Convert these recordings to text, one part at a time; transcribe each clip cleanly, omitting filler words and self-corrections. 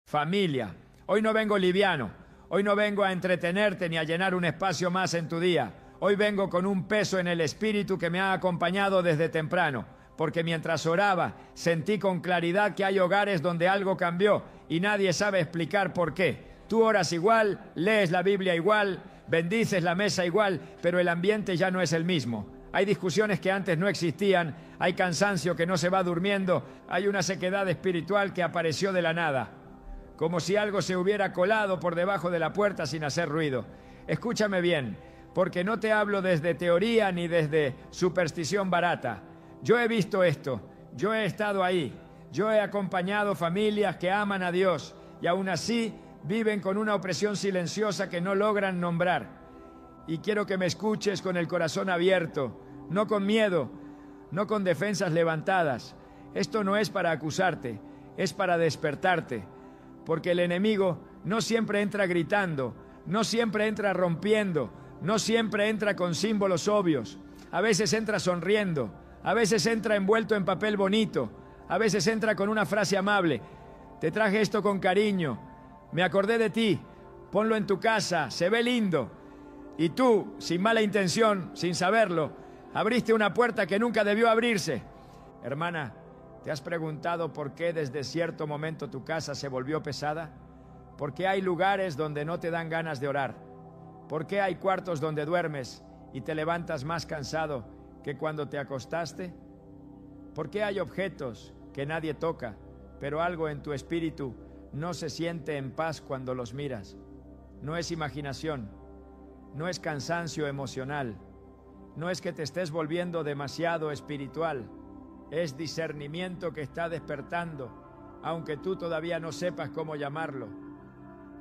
Familia, hoy no vengo liviano, hoy no vengo a entretenerte ni a llenar un espacio más en tu día. Hoy vengo con un peso en el espíritu que me ha acompañado desde temprano, porque mientras oraba sentí con claridad que hay hogares donde algo cambió y nadie sabe explicar por qué. Tú oras igual, lees la Biblia igual, bendices la mesa igual, pero el ambiente ya no es el mismo. Hay discusiones que antes no existían, hay cansancio que no se va durmiendo, hay una sequedad espiritual que apareció de la nada, como si algo se hubiera colado por debajo de la puerta sin hacer ruido. Escúchame bien, porque no te hablo desde teoría ni desde superstición barata. Yo he visto esto, yo he estado ahí, yo he acompañado familias que aman a Dios y aún así viven con una opresión silenciosa que no logran nombrar. Y quiero que me escuches con el corazón abierto, no con miedo, no con defensas levantadas. Esto no es para acusarte, es para despertarte. Porque el enemigo no siempre entra gritando, no siempre entra rompiendo, no siempre entra con símbolos obvios. A veces entra sonriendo, a veces entra envuelto en papel bonito, a veces entra con una frase amable. Te traje esto con cariño, me acordé de ti, ponlo en tu casa, se ve lindo. Y tú, sin mala intención, sin saberlo, abriste una puerta que nunca debió abrirse. Hermana, ¿te has preguntado por qué desde cierto momento tu casa se volvió pesada? ¿Por qué hay lugares donde no te dan ganas de orar? ¿Por qué hay cuartos donde duermes y te levantas más cansado que cuando te acostaste? ¿Por qué hay objetos que nadie toca, pero algo en tu espíritu no se siente en paz cuando los miras? No es imaginación, no es cansancio emocional, no es que te estés volviendo demasiado espiritual. Es discernimiento que está despertando, aunque tú todavía no sepas cómo llamarlo.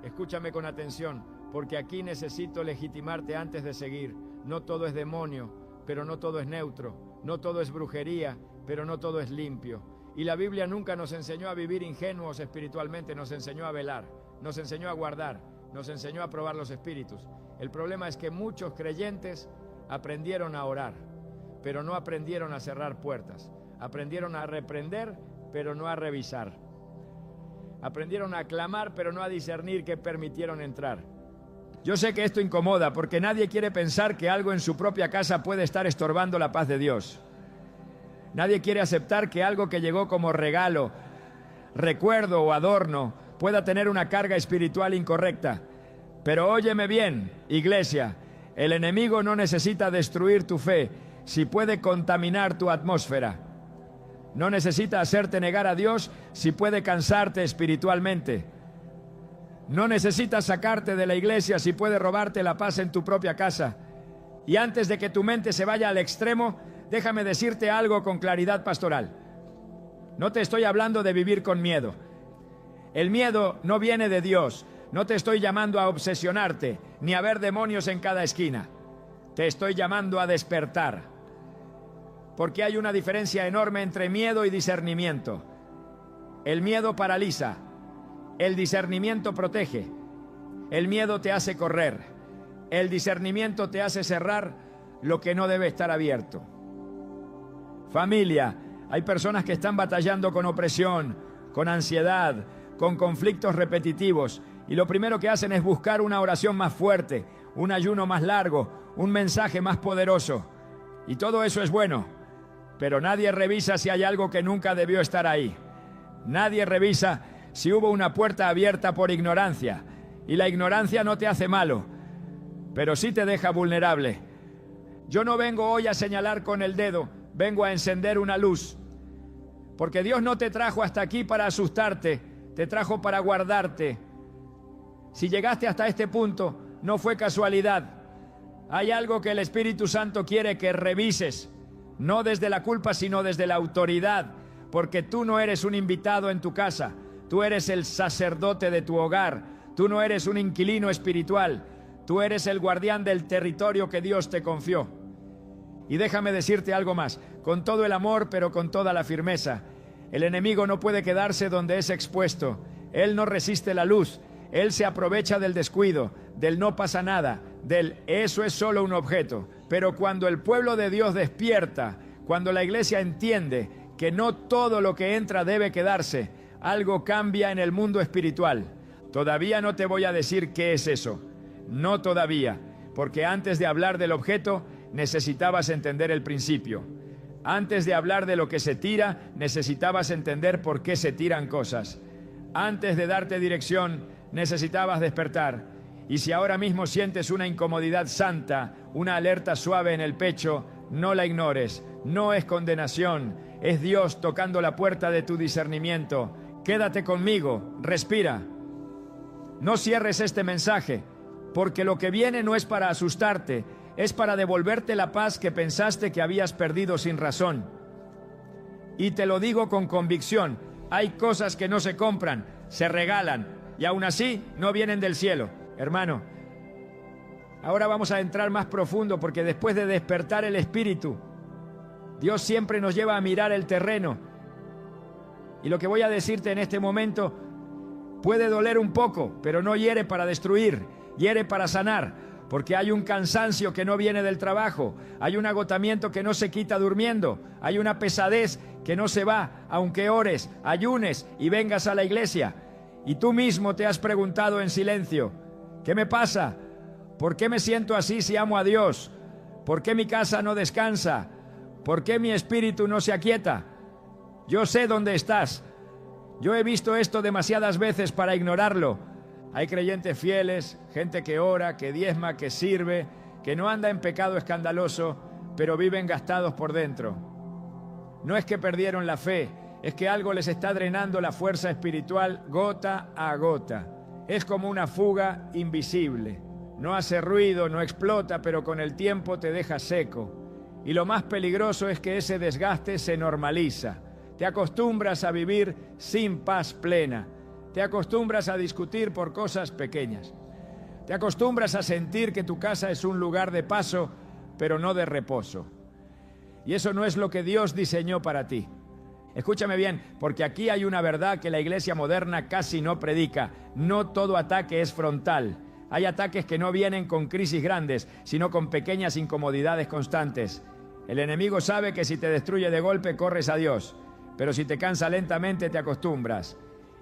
Escúchame con atención, porque aquí necesito legitimarte antes de seguir. No todo es demonio, pero no todo es neutro. No todo es brujería, pero no todo es limpio. Y la Biblia nunca nos enseñó a vivir ingenuos espiritualmente, nos enseñó a velar, nos enseñó a guardar, nos enseñó a probar los espíritus. El problema es que muchos creyentes aprendieron a orar, pero no aprendieron a cerrar puertas. Aprendieron a reprender, pero no a revisar. Aprendieron a clamar, pero no a discernir qué permitieron entrar. Yo sé que esto incomoda, porque nadie quiere pensar que algo en su propia casa puede estar estorbando la paz de Dios. Nadie quiere aceptar que algo que llegó como regalo, recuerdo o adorno pueda tener una carga espiritual incorrecta. Pero óyeme bien, iglesia, el enemigo no necesita destruir tu fe si puede contaminar tu atmósfera. No necesita hacerte negar a Dios si puede cansarte espiritualmente. No necesita sacarte de la iglesia si puede robarte la paz en tu propia casa. Y antes de que tu mente se vaya al extremo, déjame decirte algo con claridad pastoral. No te estoy hablando de vivir con miedo. El miedo no viene de Dios. No te estoy llamando a obsesionarte, ni a ver demonios en cada esquina. Te estoy llamando a despertar. Porque hay una diferencia enorme entre miedo y discernimiento. El miedo paraliza, el discernimiento protege. El miedo te hace correr, el discernimiento te hace cerrar lo que no debe estar abierto. Familia, hay personas que están batallando con opresión, con ansiedad, con conflictos repetitivos, y lo primero que hacen es buscar una oración más fuerte, un ayuno más largo, un mensaje más poderoso. Y todo eso es bueno. Pero nadie revisa si hay algo que nunca debió estar ahí. Nadie revisa si hubo una puerta abierta por ignorancia. Y la ignorancia no te hace malo, pero sí te deja vulnerable. Yo no vengo hoy a señalar con el dedo, vengo a encender una luz. Porque Dios no te trajo hasta aquí para asustarte, te trajo para guardarte. Si llegaste hasta este punto, no fue casualidad. Hay algo que el Espíritu Santo quiere que revises. No desde la culpa, sino desde la autoridad, porque tú no eres un invitado en tu casa, tú eres el sacerdote de tu hogar, tú no eres un inquilino espiritual, tú eres el guardián del territorio que Dios te confió. Y déjame decirte algo más, con todo el amor, pero con toda la firmeza. El enemigo no puede quedarse donde es expuesto, él no resiste la luz, él se aprovecha del descuido, del no pasa nada, del eso es solo un objeto. Pero cuando el pueblo de Dios despierta, cuando la iglesia entiende que no todo lo que entra debe quedarse, algo cambia en el mundo espiritual. Todavía no te voy a decir qué es eso. No todavía, porque antes de hablar del objeto, necesitabas entender el principio. Antes de hablar de lo que se tira, necesitabas entender por qué se tiran cosas. Antes de darte dirección, necesitabas despertar. Y si ahora mismo sientes una incomodidad santa, una alerta suave en el pecho, no la ignores. No es condenación, es Dios tocando la puerta de tu discernimiento. Quédate conmigo, respira. No cierres este mensaje, porque lo que viene no es para asustarte, es para devolverte la paz que pensaste que habías perdido sin razón. Y te lo digo con convicción, hay cosas que no se compran, se regalan, y aún así no vienen del cielo. Hermano, ahora vamos a entrar más profundo, porque después de despertar el espíritu, Dios siempre nos lleva a mirar el terreno. Y lo que voy a decirte en este momento puede doler un poco, pero no hiere para destruir, hiere para sanar. Porque hay un cansancio que no viene del trabajo, hay un agotamiento que no se quita durmiendo, hay una pesadez que no se va, aunque ores, ayunes y vengas a la iglesia. Y tú mismo te has preguntado en silencio, ¿qué me pasa? ¿Por qué me siento así si amo a Dios? ¿Por qué mi casa no descansa? ¿Por qué mi espíritu no se aquieta? Yo sé dónde estás. Yo he visto esto demasiadas veces para ignorarlo. Hay creyentes fieles, gente que ora, que diezma, que sirve, que no anda en pecado escandaloso, pero viven gastados por dentro. No es que perdieron la fe, es que algo les está drenando la fuerza espiritual gota a gota. Es como una fuga invisible. No hace ruido, no explota, pero con el tiempo te deja seco. Y lo más peligroso es que ese desgaste se normaliza. Te acostumbras a vivir sin paz plena. Te acostumbras a discutir por cosas pequeñas. Te acostumbras a sentir que tu casa es un lugar de paso, pero no de reposo. Y eso no es lo que Dios diseñó para ti. Escúchame bien, porque aquí hay una verdad que la iglesia moderna casi no predica. No todo ataque es frontal. Hay ataques que no vienen con crisis grandes, sino con pequeñas incomodidades constantes. El enemigo sabe que si te destruye de golpe, corres a Dios. Pero si te cansa lentamente, te acostumbras.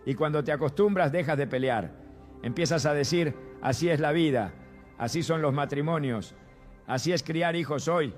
Y cuando te acostumbras, dejas de pelear. Empiezas a decir, así es la vida, así son los matrimonios, así es criar hijos hoy,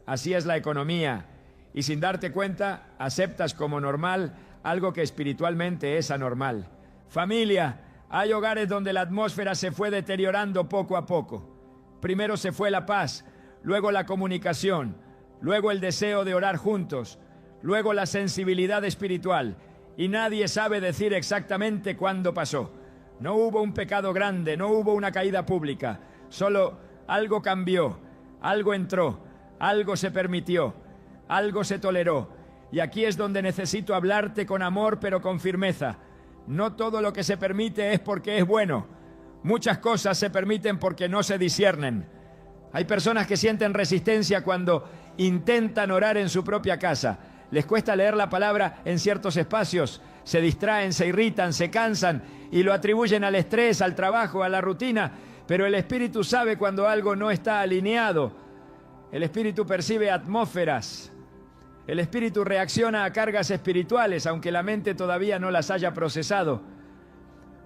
así es la economía. Y sin darte cuenta, aceptas como normal algo que espiritualmente es anormal. Familia, hay hogares donde la atmósfera se fue deteriorando poco a poco. Primero se fue la paz, luego la comunicación, luego el deseo de orar juntos, luego la sensibilidad espiritual. Y nadie sabe decir exactamente cuándo pasó. No hubo un pecado grande, no hubo una caída pública. Solo algo cambió, algo entró, algo se permitió, algo se toleró. Y aquí es donde necesito hablarte con amor, pero con firmeza. No todo lo que se permite es porque es bueno. Muchas cosas se permiten porque no se disciernen. Hay personas que sienten resistencia cuando intentan orar en su propia casa. Les cuesta leer la palabra en ciertos espacios, se distraen, se irritan, se cansan y lo atribuyen al estrés, al trabajo, a la rutina, pero el Espíritu sabe cuando algo no está alineado. El Espíritu percibe atmósferas, el Espíritu reacciona a cargas espirituales, aunque la mente todavía no las haya procesado.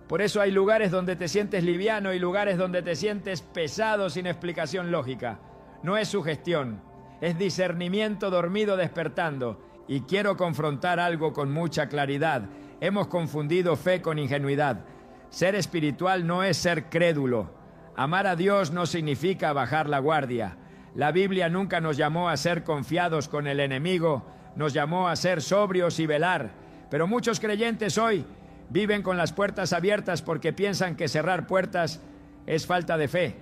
Por eso hay lugares donde te sientes liviano y lugares donde te sientes pesado sin explicación lógica. No es sugestión, es discernimiento dormido despertando. Y quiero confrontar algo con mucha claridad. Hemos confundido fe con ingenuidad. Ser espiritual no es ser crédulo. Amar a Dios no significa bajar la guardia. La Biblia nunca nos llamó a ser confiados con el enemigo, nos llamó a ser sobrios y velar. Pero muchos creyentes hoy viven con las puertas abiertas porque piensan que cerrar puertas es falta de fe.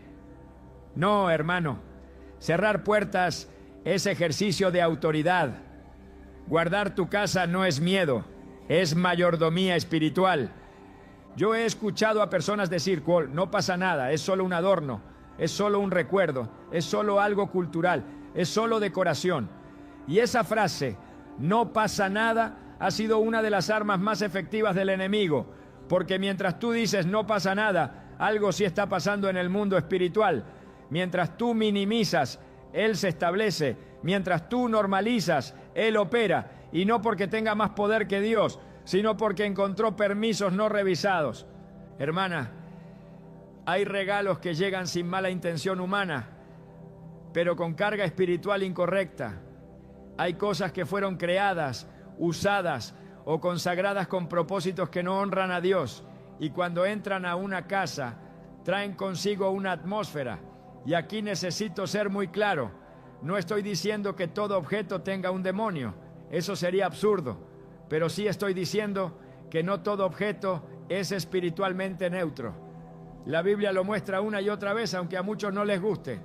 No, hermano. Cerrar puertas es ejercicio de autoridad. Guardar tu casa no es miedo, es mayordomía espiritual. Yo he escuchado a personas decir, no pasa nada, es solo un adorno, es solo un recuerdo, es solo algo cultural, es solo decoración. Y esa frase, no pasa nada, ha sido una de las armas más efectivas del enemigo, porque mientras tú dices no pasa nada, algo sí está pasando en el mundo espiritual. Mientras tú minimizas, Él se establece. Mientras tú normalizas, Él opera. Y no porque tenga más poder que Dios, sino porque encontró permisos no revisados. Hermana, hay regalos que llegan sin mala intención humana, pero con carga espiritual incorrecta. Hay cosas que fueron creadas, usadas o consagradas con propósitos que no honran a Dios, y cuando entran a una casa traen consigo una atmósfera. Y aquí necesito ser muy claro: no estoy diciendo que todo objeto tenga un demonio, eso sería absurdo, pero sí estoy diciendo que no todo objeto es espiritualmente neutro. La Biblia lo muestra una y otra vez, aunque a muchos no les guste.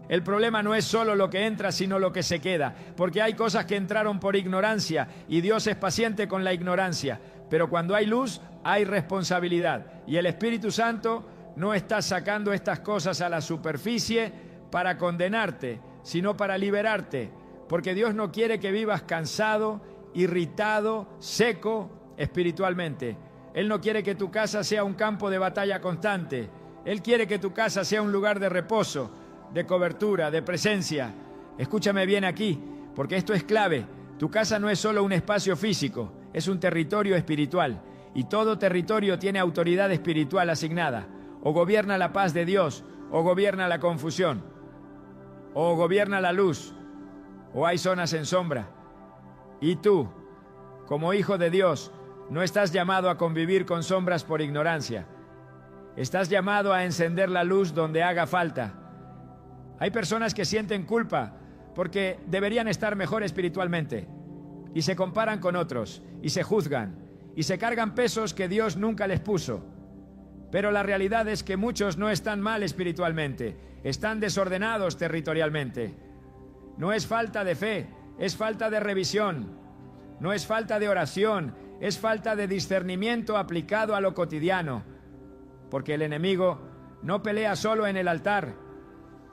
El problema no es solo lo que entra, sino lo que se queda, porque hay cosas que entraron por ignorancia y Dios es paciente con la ignorancia, pero cuando hay luz, hay responsabilidad, y el Espíritu Santo no está sacando estas cosas a la superficie para condenarte, sino para liberarte, porque Dios no quiere que vivas cansado, irritado, seco espiritualmente. Él no quiere que tu casa sea un campo de batalla constante. Él quiere que tu casa sea un lugar de reposo, de cobertura, de presencia. Escúchame bien aquí, porque esto es clave. Tu casa no es solo un espacio físico, es un territorio espiritual, y todo territorio tiene autoridad espiritual asignada. O gobierna la paz de Dios, o gobierna la confusión, o gobierna la luz, o hay zonas en sombra. Y tú, como hijo de Dios, no estás llamado a convivir con sombras por ignorancia. Estás llamado a encender la luz donde haga falta. Hay personas que sienten culpa porque deberían estar mejor espiritualmente, y se comparan con otros, y se juzgan, y se cargan pesos que Dios nunca les puso. Pero la realidad es que muchos no están mal espiritualmente, están desordenados territorialmente. No es falta de fe, es falta de revisión. No es falta de oración, es falta de discernimiento aplicado a lo cotidiano. Porque el enemigo no pelea solo en el altar,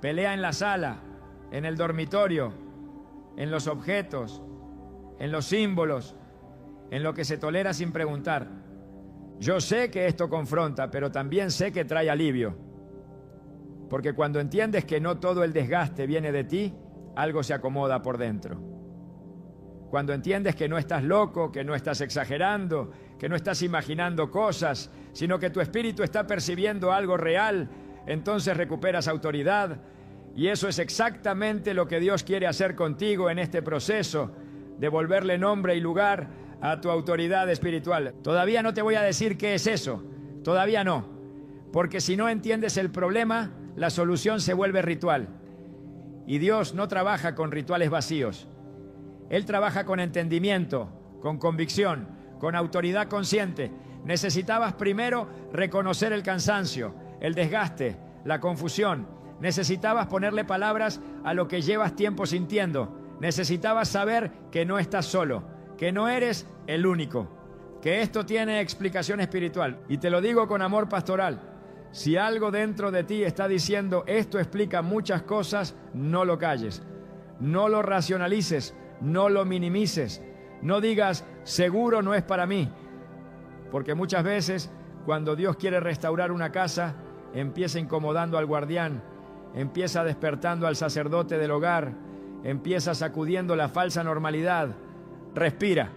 pelea en la sala, en el dormitorio, en los objetos, en los símbolos, en lo que se tolera sin preguntar. Yo sé que esto confronta, pero también sé que trae alivio. Porque cuando entiendes que no todo el desgaste viene de ti, algo se acomoda por dentro. Cuando entiendes que no estás loco, que no estás exagerando, que no estás imaginando cosas, sino que tu espíritu está percibiendo algo real, entonces recuperas autoridad. Y eso es exactamente lo que Dios quiere hacer contigo en este proceso, devolverle nombre y lugar a tu autoridad espiritual. Todavía no te voy a decir qué es eso, todavía no, porque si no entiendes el problema, la solución se vuelve ritual. Y Dios no trabaja con rituales vacíos. Él trabaja con entendimiento, con convicción, con autoridad consciente. Necesitabas primero reconocer el cansancio, el desgaste, la confusión. Necesitabas ponerle palabras a lo que llevas tiempo sintiendo. Necesitabas saber que no estás solo, que no eres el único, que esto tiene explicación espiritual. Y te lo digo con amor pastoral. Si algo dentro de ti está diciendo esto explica muchas cosas, no lo calles, no lo racionalices, no lo minimices, no digas seguro no es para mí, porque muchas veces cuando Dios quiere restaurar una casa, empieza incomodando al guardián, empieza despertando al sacerdote del hogar, empieza sacudiendo la falsa normalidad. Respira.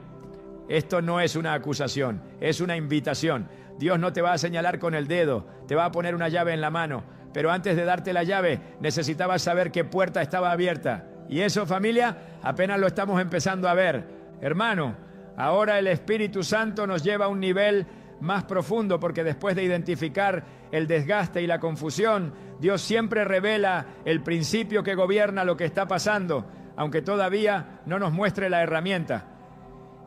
Esto no es una acusación, es una invitación. Dios no te va a señalar con el dedo, te va a poner una llave en la mano, pero antes de darte la llave necesitabas saber qué puerta estaba abierta. Y eso, familia, apenas lo estamos empezando a ver. Hermano, ahora el Espíritu Santo nos lleva a un nivel más profundo, porque después de identificar el desgaste y la confusión, Dios siempre revela el principio que gobierna lo que está pasando, aunque todavía no nos muestre la herramienta.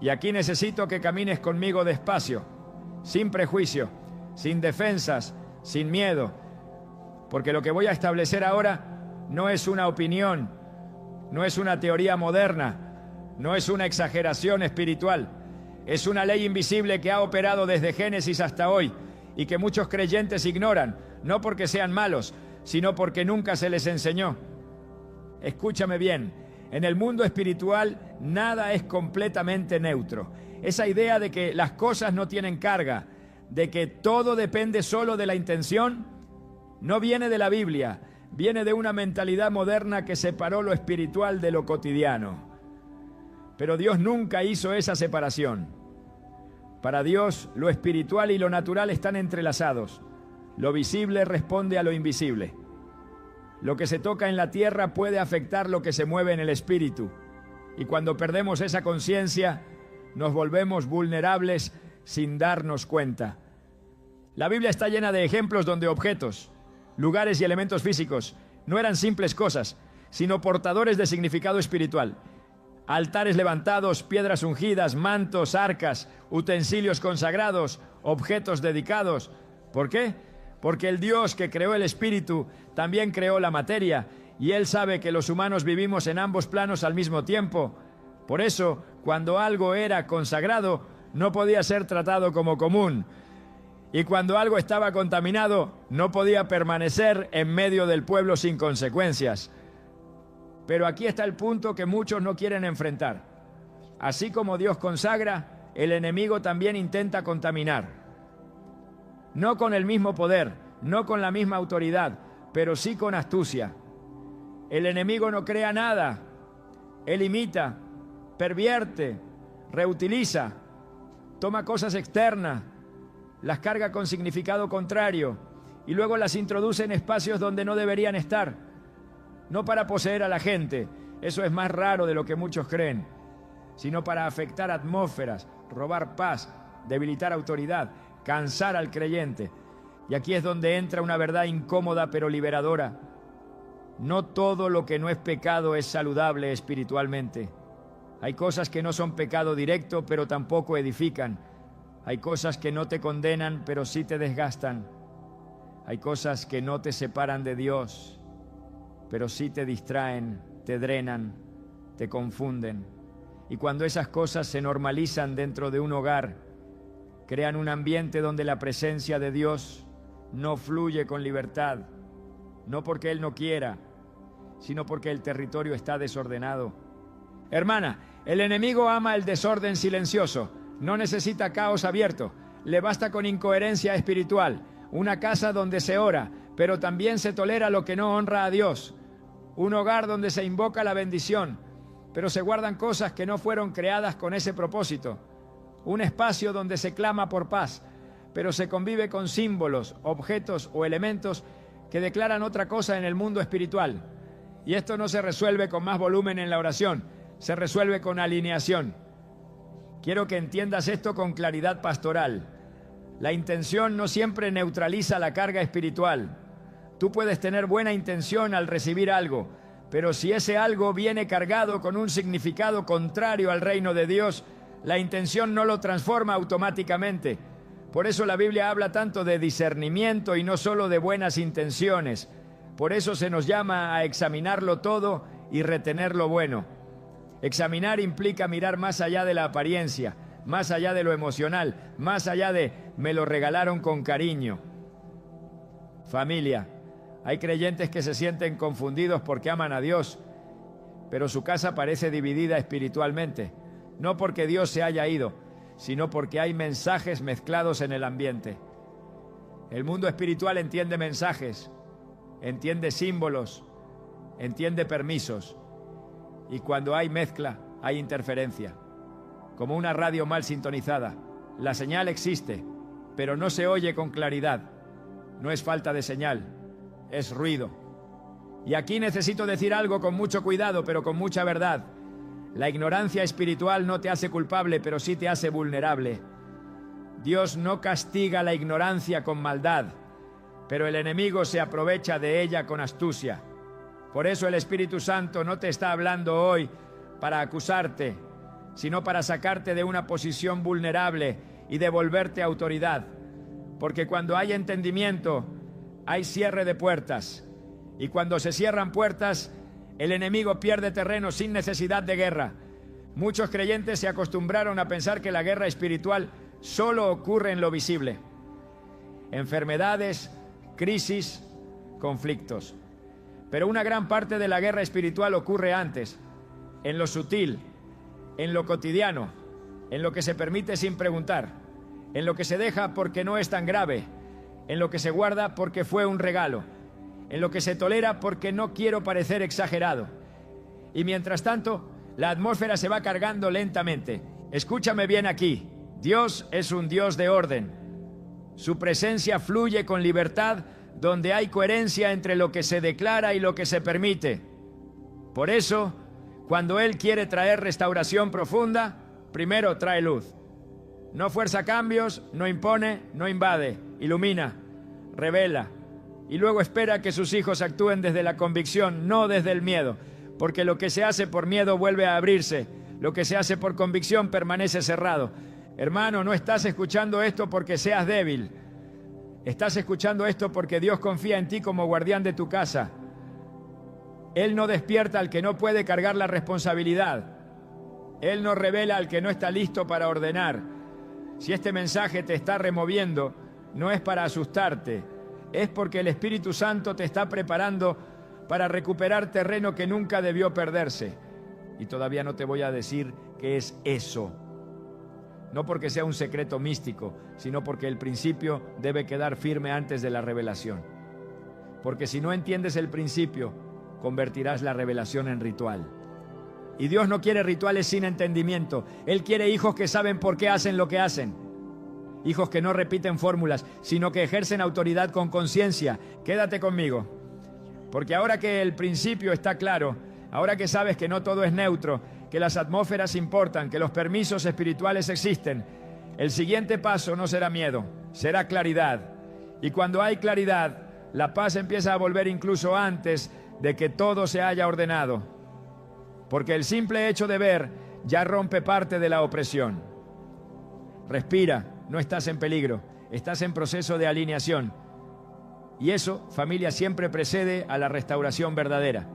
Y aquí necesito que camines conmigo despacio, sin prejuicio, sin defensas, sin miedo, porque lo que voy a establecer ahora no es una opinión, no es una teoría moderna, no es una exageración espiritual, es una ley invisible que ha operado desde Génesis hasta hoy y que muchos creyentes ignoran, no porque sean malos, sino porque nunca se les enseñó. Escúchame bien, en el mundo espiritual nada es completamente neutro. Esa idea de que las cosas no tienen carga, de que todo depende solo de la intención, no viene de la Biblia, viene de una mentalidad moderna que separó lo espiritual de lo cotidiano. Pero Dios nunca hizo esa separación. Para Dios, lo espiritual y lo natural están entrelazados. Lo visible responde a lo invisible. Lo que se toca en la tierra puede afectar lo que se mueve en el espíritu. Y cuando perdemos esa conciencia, nos volvemos vulnerables sin darnos cuenta. La Biblia está llena de ejemplos donde objetos, lugares y elementos físicos no eran simples cosas, sino portadores de significado espiritual. Altares levantados, piedras ungidas, mantos, arcas, utensilios consagrados, objetos dedicados. ¿Por qué? Porque el Dios que creó el espíritu también creó la materia, y Él sabe que los humanos vivimos en ambos planos al mismo tiempo. Por eso, cuando algo era consagrado, no podía ser tratado como común. Y cuando algo estaba contaminado, no podía permanecer en medio del pueblo sin consecuencias. Pero aquí está el punto que muchos no quieren enfrentar. Así como Dios consagra, el enemigo también intenta contaminar. No con el mismo poder, no con la misma autoridad, pero sí con astucia. El enemigo no crea nada. Él imita, pervierte, reutiliza, toma cosas externas, las carga con significado contrario y luego las introduce en espacios donde no deberían estar. No para poseer a la gente, eso es más raro de lo que muchos creen, sino para afectar atmósferas, robar paz, debilitar autoridad, cansar al creyente. Y aquí es donde entra una verdad incómoda pero liberadora. No todo lo que no es pecado es saludable espiritualmente. Hay cosas que no son pecado directo, pero tampoco edifican. Hay cosas que no te condenan, pero sí te desgastan. Hay cosas que no te separan de Dios, pero sí te distraen, te drenan, te confunden. Y cuando esas cosas se normalizan dentro de un hogar, crean un ambiente donde la presencia de Dios no fluye con libertad, no porque Él no quiera, sino porque el territorio está desordenado. Hermana, el enemigo ama el desorden silencioso, no necesita caos abierto, le basta con incoherencia espiritual, una casa donde se ora, pero también se tolera lo que no honra a Dios, un hogar donde se invoca la bendición, pero se guardan cosas que no fueron creadas con ese propósito, un espacio donde se clama por paz, pero se convive con símbolos, objetos o elementos que declaran otra cosa en el mundo espiritual. Y esto no se resuelve con más volumen en la oración, se resuelve con alineación. Quiero que entiendas esto con claridad pastoral. La intención no siempre neutraliza la carga espiritual. Tú puedes tener buena intención al recibir algo, pero si ese algo viene cargado con un significado contrario al reino de Dios, la intención no lo transforma automáticamente. Por eso la Biblia habla tanto de discernimiento y no solo de buenas intenciones. Por eso se nos llama a examinarlo todo y retener lo bueno. Examinar implica mirar más allá de la apariencia, más allá de lo emocional, más allá de me lo regalaron con cariño. Familia, hay creyentes que se sienten confundidos porque aman a Dios, pero su casa parece dividida espiritualmente, no porque Dios se haya ido, sino porque hay mensajes mezclados en el ambiente. El mundo espiritual entiende mensajes, entiende símbolos, entiende permisos, y cuando hay mezcla, hay interferencia. Como una radio mal sintonizada, la señal existe, pero no se oye con claridad. No es falta de señal, es ruido. Y aquí necesito decir algo con mucho cuidado, pero con mucha verdad. La ignorancia espiritual no te hace culpable, pero sí te hace vulnerable. Dios no castiga la ignorancia con maldad, pero el enemigo se aprovecha de ella con astucia. Por eso el Espíritu Santo no te está hablando hoy para acusarte, sino para sacarte de una posición vulnerable y devolverte autoridad. Porque cuando hay entendimiento, hay cierre de puertas. Y cuando se cierran puertas, el enemigo pierde terreno sin necesidad de guerra. Muchos creyentes se acostumbraron a pensar que la guerra espiritual solo ocurre en lo visible. Enfermedades, crisis, conflictos. Pero una gran parte de la guerra espiritual ocurre antes, en lo sutil, en lo cotidiano, en lo que se permite sin preguntar, en lo que se deja porque no es tan grave, en lo que se guarda porque fue un regalo, en lo que se tolera porque no quiero parecer exagerado. Y mientras tanto, la atmósfera se va cargando lentamente. Escúchame bien aquí. Dios es un Dios de orden. Su presencia fluye con libertad donde hay coherencia entre lo que se declara y lo que se permite. Por eso, cuando Él quiere traer restauración profunda, primero trae luz. No fuerza cambios, no impone, no invade, ilumina, revela. Y luego espera que sus hijos actúen desde la convicción, no desde el miedo. Porque lo que se hace por miedo vuelve a abrirse. Lo que se hace por convicción permanece cerrado. Hermano, no estás escuchando esto porque seas débil. Estás escuchando esto porque Dios confía en ti como guardián de tu casa. Él no despierta al que no puede cargar la responsabilidad. Él no revela al que no está listo para ordenar. Si este mensaje te está removiendo, no es para asustarte. Es porque el Espíritu Santo te está preparando para recuperar terreno que nunca debió perderse. Y todavía no te voy a decir qué es eso. No porque sea un secreto místico, sino porque el principio debe quedar firme antes de la revelación. Porque si no entiendes el principio, convertirás la revelación en ritual. Y Dios no quiere rituales sin entendimiento. Él quiere hijos que saben por qué hacen lo que hacen. Hijos que no repiten fórmulas, sino que ejercen autoridad con conciencia. Quédate conmigo. Porque ahora que el principio está claro, ahora que sabes que no todo es neutro, que las atmósferas importan, que los permisos espirituales existen, el siguiente paso no será miedo, será claridad. Y cuando hay claridad, la paz empieza a volver incluso antes de que todo se haya ordenado. Porque el simple hecho de ver ya rompe parte de la opresión. Respira, no estás en peligro, estás en proceso de alineación. Y eso, familia, siempre precede a la restauración verdadera.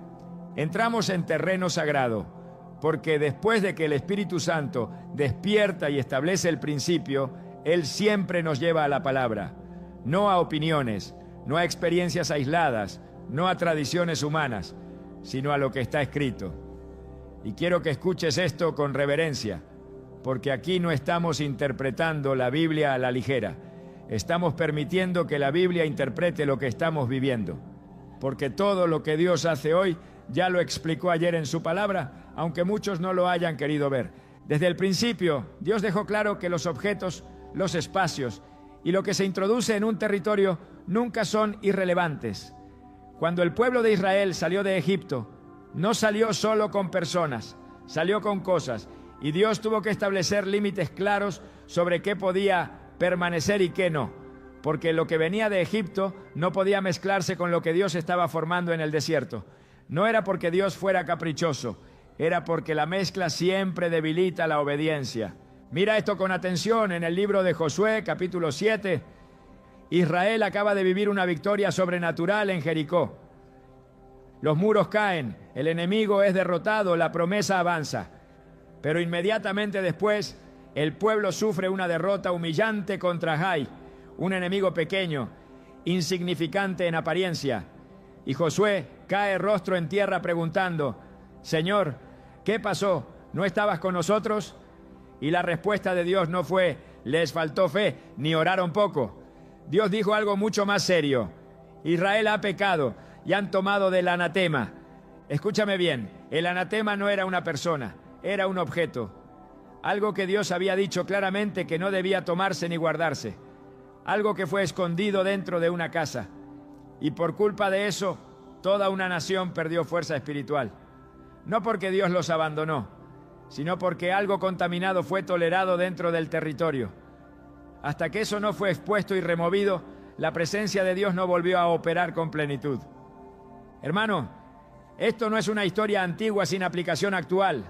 Entramos en terreno sagrado, porque después de que el Espíritu Santo despierta y establece el principio, Él siempre nos lleva a la palabra, no a opiniones, no a experiencias aisladas, no a tradiciones humanas, sino a lo que está escrito. Y quiero que escuches esto con reverencia, porque aquí no estamos interpretando la Biblia a la ligera. Estamos permitiendo que la Biblia interprete lo que estamos viviendo. Porque todo lo que Dios hace hoy ya lo explicó ayer en su palabra, aunque muchos no lo hayan querido ver. Desde el principio, Dios dejó claro que los objetos, los espacios y lo que se introduce en un territorio nunca son irrelevantes. Cuando el pueblo de Israel salió de Egipto, no salió solo con personas, salió con cosas. Y Dios tuvo que establecer límites claros sobre qué podía permanecer y qué no. Porque lo que venía de Egipto no podía mezclarse con lo que Dios estaba formando en el desierto. No era porque Dios fuera caprichoso, era porque la mezcla siempre debilita la obediencia. Mira esto con atención en el libro de Josué, capítulo 7. Israel acaba de vivir una victoria sobrenatural en Jericó. Los muros caen, el enemigo es derrotado, la promesa avanza. Pero inmediatamente después, el pueblo sufre una derrota humillante contra Jai, un enemigo pequeño, insignificante en apariencia. Y Josué cae rostro en tierra preguntando, Señor, ¿qué pasó? ¿No estabas con nosotros? Y la respuesta de Dios no fue, les faltó fe, ni oraron poco. Dios dijo algo mucho más serio. Israel ha pecado y han tomado del anatema. Escúchame bien, el anatema no era una persona, era un objeto. Algo que Dios había dicho claramente que no debía tomarse ni guardarse. Algo que fue escondido dentro de una casa. Y por culpa de eso, toda una nación perdió fuerza espiritual. No porque Dios los abandonó, sino porque algo contaminado fue tolerado dentro del territorio. Hasta que eso no fue expuesto y removido, la presencia de Dios no volvió a operar con plenitud. Hermano, esto no es una historia antigua sin aplicación actual.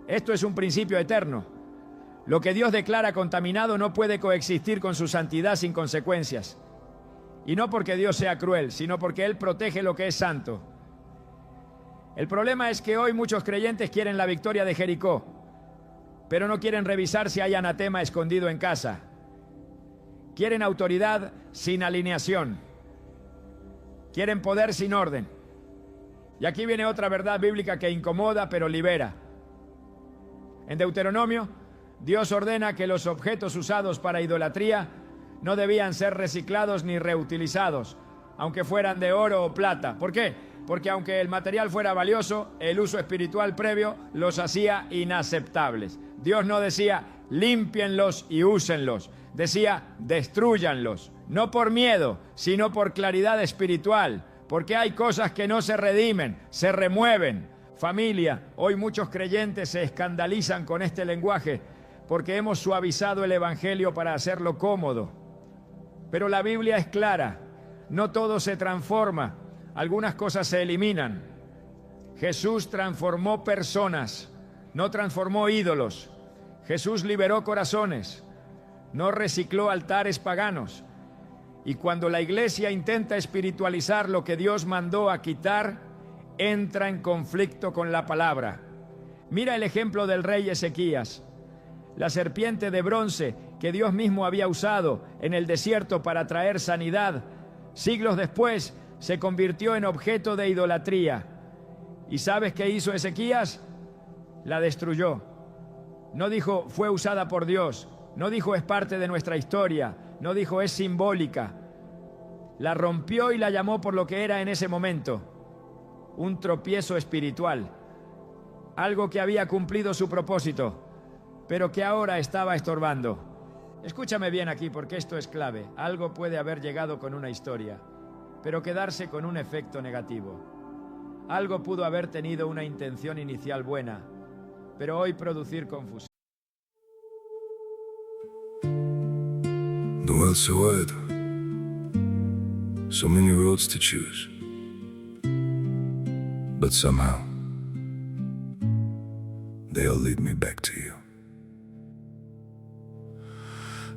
Esto es un principio eterno. Lo que Dios declara contaminado no puede coexistir con su santidad sin consecuencias. Y no porque Dios sea cruel, sino porque Él protege lo que es santo. El problema es que hoy muchos creyentes quieren la victoria de Jericó, pero no quieren revisar si hay anatema escondido en casa. Quieren autoridad sin alineación. Quieren poder sin orden. Y aquí viene otra verdad bíblica que incomoda pero libera. En Deuteronomio, Dios ordena que los objetos usados para idolatría no debían ser reciclados ni reutilizados, aunque fueran de oro o plata. ¿Por qué? porque aunque el material fuera valioso, el uso espiritual previo los hacía inaceptables. Dios no decía, límpienlos y úsenlos. Decía, destrúyanlos. No por miedo, sino por claridad espiritual. Porque hay cosas que no se redimen, se remueven. Familia, hoy muchos creyentes se escandalizan con este lenguaje porque hemos suavizado el evangelio para hacerlo cómodo. Pero la Biblia es clara, no todo se transforma, algunas cosas se eliminan. Jesús transformó personas, no transformó ídolos. Jesús liberó corazones, no recicló altares paganos. Y cuando la iglesia intenta espiritualizar lo que Dios mandó a quitar, entra en conflicto con la palabra. Mira el ejemplo del rey Ezequías. La serpiente de bronce que Dios mismo había usado en el desierto para traer sanidad, siglos después se convirtió en objeto de idolatría. ¿Y sabes qué hizo Ezequías? La destruyó. No dijo, fue usada por Dios. No dijo, es parte de nuestra historia. No dijo, es simbólica. La rompió y la llamó por lo que era en ese momento: un tropiezo espiritual. Algo que había cumplido su propósito, pero que ahora estaba estorbando. Escúchame bien aquí, porque esto es clave. Algo puede haber llegado con una historia, pero quedarse con un efecto negativo. Algo pudo haber tenido una intención inicial buena, pero hoy producir confusión. The world's so wide, so many roads to choose, but somehow they all lead me back to you.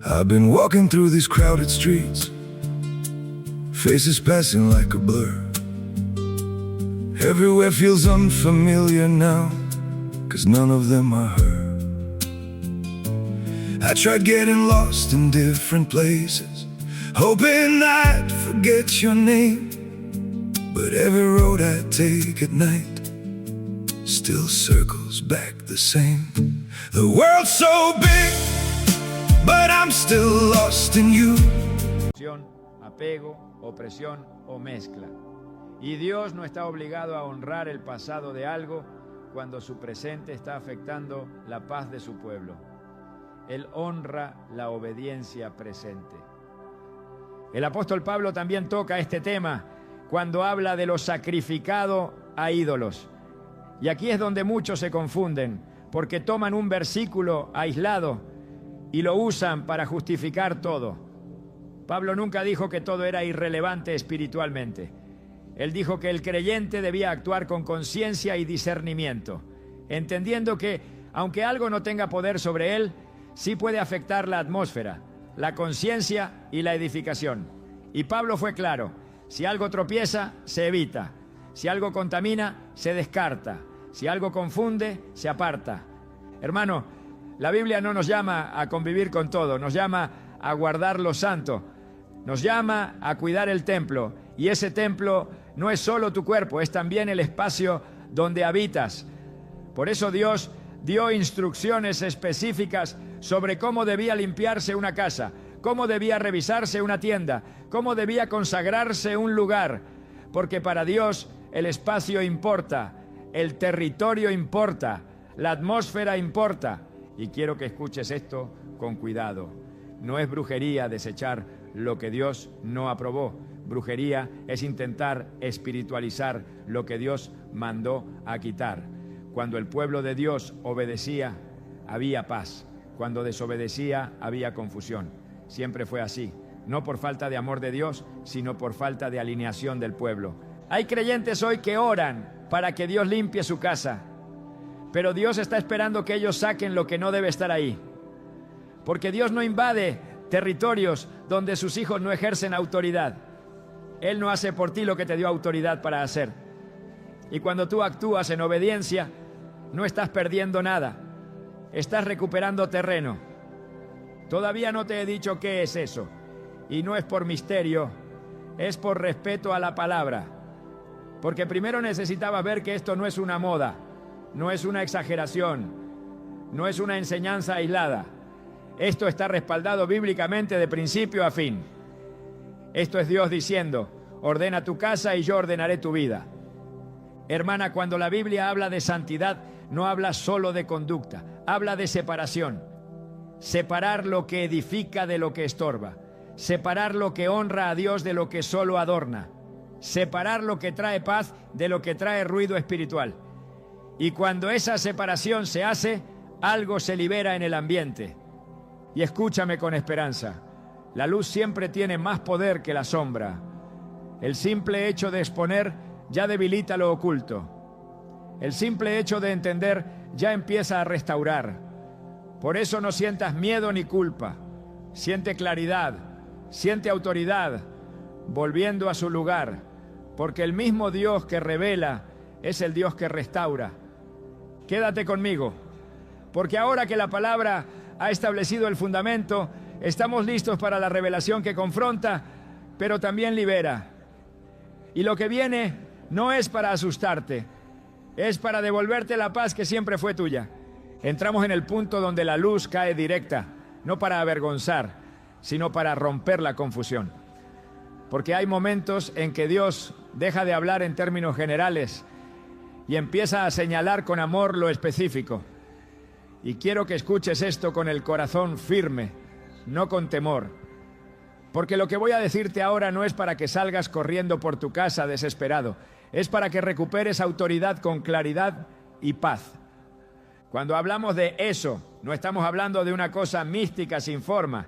I've been walking through these crowded streets, faces passing like a blur. Everywhere feels unfamiliar now, 'cause none of them are her. I tried getting lost in different places, hoping I'd forget your name. But every road I take at night still circles back the same. The world's so big, but I'm still lost in you. Apego, opresión o mezcla. Y Dios no está obligado a honrar el pasado de algo cuando su presente está afectando la paz de su pueblo. Él honra la obediencia presente. El apóstol Pablo también toca este tema cuando habla de lo sacrificado a ídolos. Y aquí es donde muchos se confunden, porque toman un versículo aislado y lo usan para justificar todo. Pablo nunca dijo que todo era irrelevante espiritualmente. Él dijo que el creyente debía actuar con conciencia y discernimiento, entendiendo que, aunque algo no tenga poder sobre él, sí puede afectar la atmósfera, la conciencia y la edificación. Y Pablo fue claro: si algo tropieza, se evita; si algo contamina, se descarta; si algo confunde, se aparta. Hermano, la Biblia no nos llama a convivir con todo, nos llama a guardar lo santo, nos llama a cuidar el templo. Y ese templo no es solo tu cuerpo, es también el espacio donde habitas. Por eso Dios dio instrucciones específicas sobre cómo debía limpiarse una casa, cómo debía revisarse una tienda, cómo debía consagrarse un lugar, porque para Dios el espacio importa, el territorio importa, la atmósfera importa. Y quiero que escuches esto con cuidado. No es brujería desechar lo que Dios no aprobó. Brujería es intentar espiritualizar lo que Dios mandó a quitar. Cuando el pueblo de Dios obedecía, había paz. Cuando desobedecía, había confusión. Siempre fue así. No por falta de amor de Dios, sino por falta de alineación del pueblo. Hay creyentes hoy que oran para que Dios limpie su casa, pero Dios está esperando que ellos saquen lo que no debe estar ahí. Porque Dios no invade territorios donde sus hijos no ejercen autoridad. Él no hace por ti lo que te dio autoridad para hacer. Y cuando tú actúas en obediencia, no estás perdiendo nada. Estás recuperando terreno. Todavía no te he dicho qué es eso. Y no es por misterio, es por respeto a la palabra. Porque primero necesitabas ver que esto no es una moda, no es una exageración, no es una enseñanza aislada. Esto está respaldado bíblicamente de principio a fin. Esto es Dios diciendo: ordena tu casa y yo ordenaré tu vida. Hermana, cuando la Biblia habla de santidad, no habla solo de conducta, habla de separación. Separar lo que edifica de lo que estorba. Separar lo que honra a Dios de lo que solo adorna. Separar lo que trae paz de lo que trae ruido espiritual. Y cuando esa separación se hace, algo se libera en el ambiente. Y escúchame con esperanza. La luz siempre tiene más poder que la sombra. El simple hecho de exponer ya debilita lo oculto. El simple hecho de entender ya empieza a restaurar. Por eso no sientas miedo ni culpa. Siente claridad, siente autoridad, volviendo a su lugar, porque el mismo Dios que revela es el Dios que restaura. Quédate conmigo, porque ahora que la palabra ha establecido el fundamento, estamos listos para la revelación que confronta, pero también libera. Y lo que viene no es para asustarte, es para devolverte la paz que siempre fue tuya. Entramos en el punto donde la luz cae directa, no para avergonzar, sino para romper la confusión. Porque hay momentos en que Dios deja de hablar en términos generales y empieza a señalar con amor lo específico. Y quiero que escuches esto con el corazón firme, no con temor. Porque lo que voy a decirte ahora no es para que salgas corriendo por tu casa desesperado, es para que recuperes autoridad con claridad y paz. Cuando hablamos de eso, no estamos hablando de una cosa mística sin forma.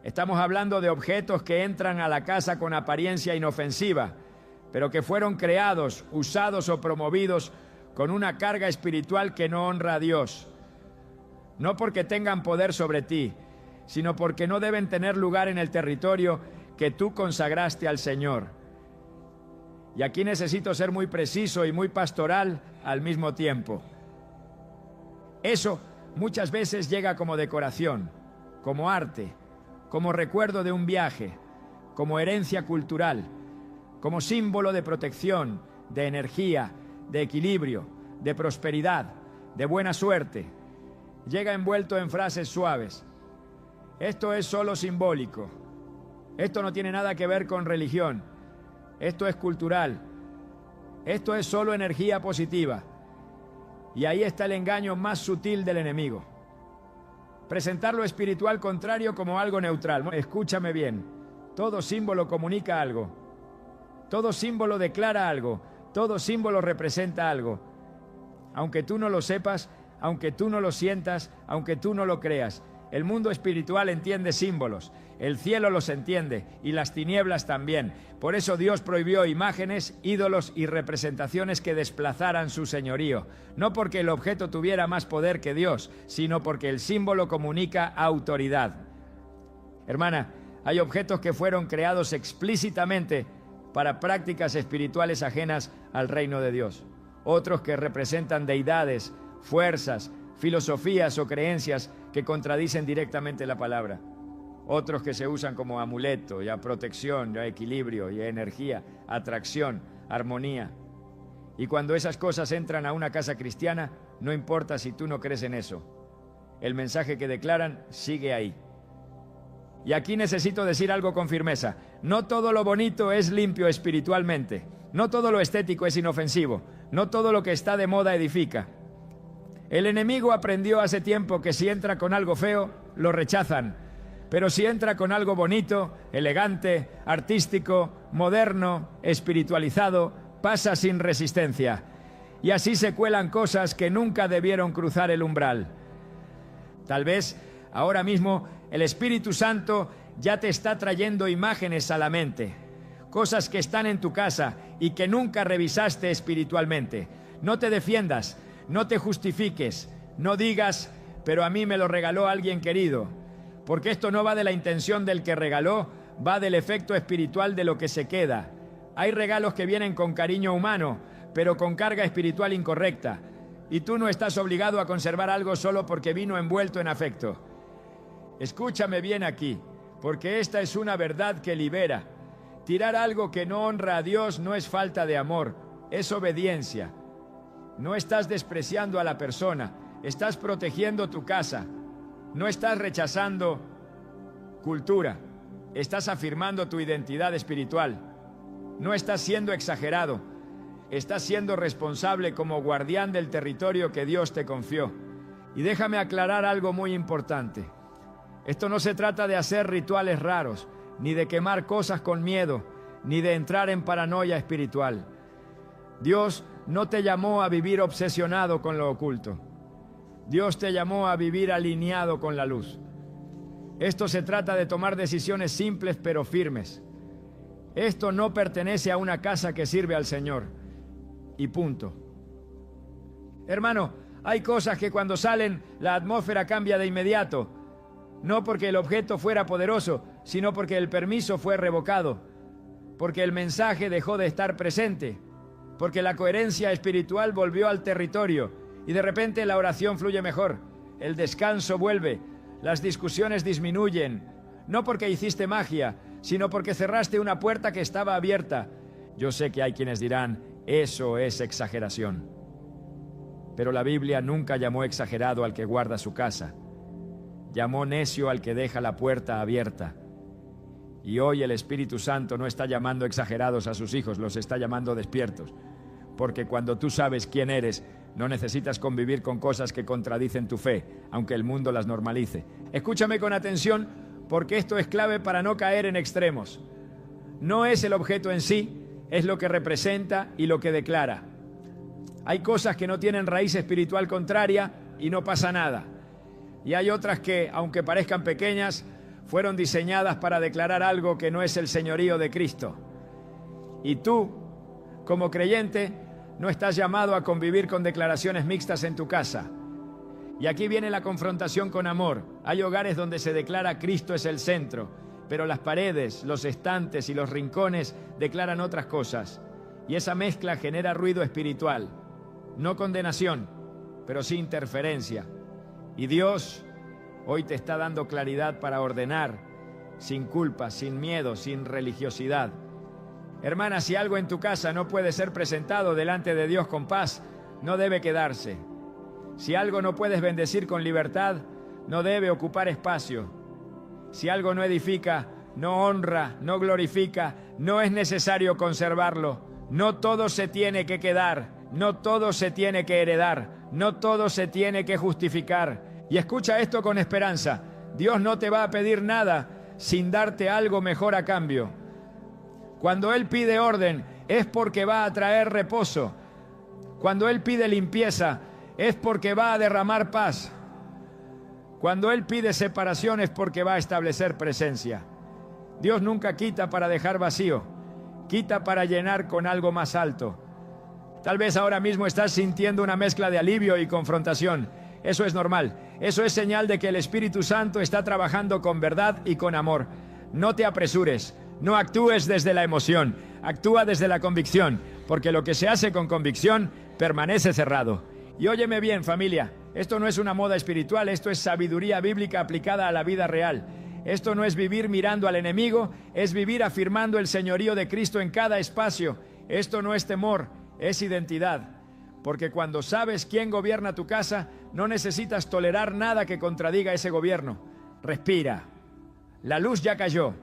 Estamos hablando de objetos que entran a la casa con apariencia inofensiva, pero que fueron creados, usados o promovidos con una carga espiritual que no honra a Dios. No porque tengan poder sobre ti, sino porque no deben tener lugar en el territorio que tú consagraste al Señor. Y aquí necesito ser muy preciso y muy pastoral al mismo tiempo. Eso muchas veces llega como decoración, como arte, como recuerdo de un viaje, como herencia cultural, como símbolo de protección, de energía, de equilibrio, de prosperidad, de buena suerte. Llega envuelto en frases suaves. Esto es solo simbólico. Esto no tiene nada que ver con religión. Esto es cultural. Esto es solo energía positiva. Y ahí está el engaño más sutil del enemigo. Presentar lo espiritual contrario como algo neutral. Escúchame bien. Todo símbolo comunica algo. Todo símbolo declara algo. Todo símbolo representa algo. Aunque tú no lo sepas, aunque tú no lo sientas, aunque tú no lo creas. El mundo espiritual entiende símbolos, el cielo los entiende y las tinieblas también. Por eso Dios prohibió imágenes, ídolos y representaciones que desplazaran su señorío. No porque el objeto tuviera más poder que Dios, sino porque el símbolo comunica autoridad. Hermana, hay objetos que fueron creados explícitamente para prácticas espirituales ajenas al reino de Dios. Otros que representan deidades, fuerzas, filosofías o creencias que contradicen directamente la palabra. Otros que se usan como amuleto, ya protección, ya equilibrio, ya energía, atracción, armonía. Y cuando esas cosas entran a una casa cristiana, no importa si tú no crees en eso. El mensaje que declaran sigue ahí. Y aquí necesito decir algo con firmeza. No todo lo bonito es limpio espiritualmente. No todo lo estético es inofensivo. No todo lo que está de moda edifica. El enemigo aprendió hace tiempo que si entra con algo feo, lo rechazan. Pero si entra con algo bonito, elegante, artístico, moderno, espiritualizado, pasa sin resistencia. Y así se cuelan cosas que nunca debieron cruzar el umbral. Tal vez ahora mismo el Espíritu Santo ya te está trayendo imágenes a la mente. Cosas que están en tu casa y que nunca revisaste espiritualmente. No te defiendas. No te justifiques, no digas, pero a mí me lo regaló alguien querido, porque esto no va de la intención del que regaló, va del efecto espiritual de lo que se queda. Hay regalos que vienen con cariño humano, pero con carga espiritual incorrecta, y tú no estás obligado a conservar algo solo porque vino envuelto en afecto. Escúchame bien aquí, porque esta es una verdad que libera. Tirar algo que no honra a Dios no es falta de amor, es obediencia. No estás despreciando a la persona, estás protegiendo tu casa. No estás rechazando cultura, estás afirmando tu identidad espiritual. No estás siendo exagerado, estás siendo responsable como guardián del territorio que Dios te confió. Y déjame aclarar algo muy importante. Esto no se trata de hacer rituales raros, ni de quemar cosas con miedo, ni de entrar en paranoia espiritual. Dios no te llamó a vivir obsesionado con lo oculto. Dios te llamó a vivir alineado con la luz. Esto se trata de tomar decisiones simples pero firmes. Esto no pertenece a una casa que sirve al Señor. Y punto. Hermano, hay cosas que cuando salen la atmósfera cambia de inmediato. No porque el objeto fuera poderoso, sino porque el permiso fue revocado. Porque el mensaje dejó de estar presente. Porque la coherencia espiritual volvió al territorio. Y de repente la oración fluye mejor. El descanso vuelve. Las discusiones disminuyen. No porque hiciste magia, sino porque cerraste una puerta que estaba abierta. Yo sé que hay quienes dirán, eso es exageración. Pero la Biblia nunca llamó exagerado al que guarda su casa. Llamó necio al que deja la puerta abierta. Y hoy el Espíritu Santo no está llamando exagerados a sus hijos, los está llamando despiertos. Porque cuando tú sabes quién eres, no necesitas convivir con cosas que contradicen tu fe, aunque el mundo las normalice. Escúchame con atención, porque esto es clave para no caer en extremos. No es el objeto en sí, es lo que representa y lo que declara. Hay cosas que no tienen raíz espiritual contraria y no pasa nada. Y hay otras que, aunque parezcan pequeñas, fueron diseñadas para declarar algo que no es el señorío de Cristo. Y tú, como creyente, no estás llamado a convivir con declaraciones mixtas en tu casa. Y aquí viene la confrontación con amor. Hay hogares donde se declara Cristo es el centro, pero las paredes, los estantes y los rincones declaran otras cosas. Y esa mezcla genera ruido espiritual. No condenación, pero sí interferencia. Y Dios hoy te está dando claridad para ordenar, sin culpa, sin miedo, sin religiosidad. Hermana, si algo en tu casa no puede ser presentado delante de Dios con paz, no debe quedarse. Si algo no puedes bendecir con libertad, no debe ocupar espacio. Si algo no edifica, no honra, no glorifica, no es necesario conservarlo. No todo se tiene que quedar, no todo se tiene que heredar, no todo se tiene que justificar. Y escucha esto con esperanza. Dios no te va a pedir nada sin darte algo mejor a cambio. Cuando Él pide orden, es porque va a traer reposo. Cuando Él pide limpieza, es porque va a derramar paz. Cuando Él pide separación, es porque va a establecer presencia. Dios nunca quita para dejar vacío, quita para llenar con algo más alto. Tal vez ahora mismo estás sintiendo una mezcla de alivio y confrontación. Eso es normal. Eso es señal de que el Espíritu Santo está trabajando con verdad y con amor. No te apresures. No actúes desde la emoción, actúa desde la convicción, porque lo que se hace con convicción permanece cerrado. Y óyeme bien, familia, esto no es una moda espiritual, esto es sabiduría bíblica aplicada a la vida real. Esto no es vivir mirando al enemigo, es vivir afirmando el señorío de Cristo en cada espacio. Esto no es temor, es identidad. Porque cuando sabes quién gobierna tu casa, no necesitas tolerar nada que contradiga ese gobierno. Respira. La luz ya cayó.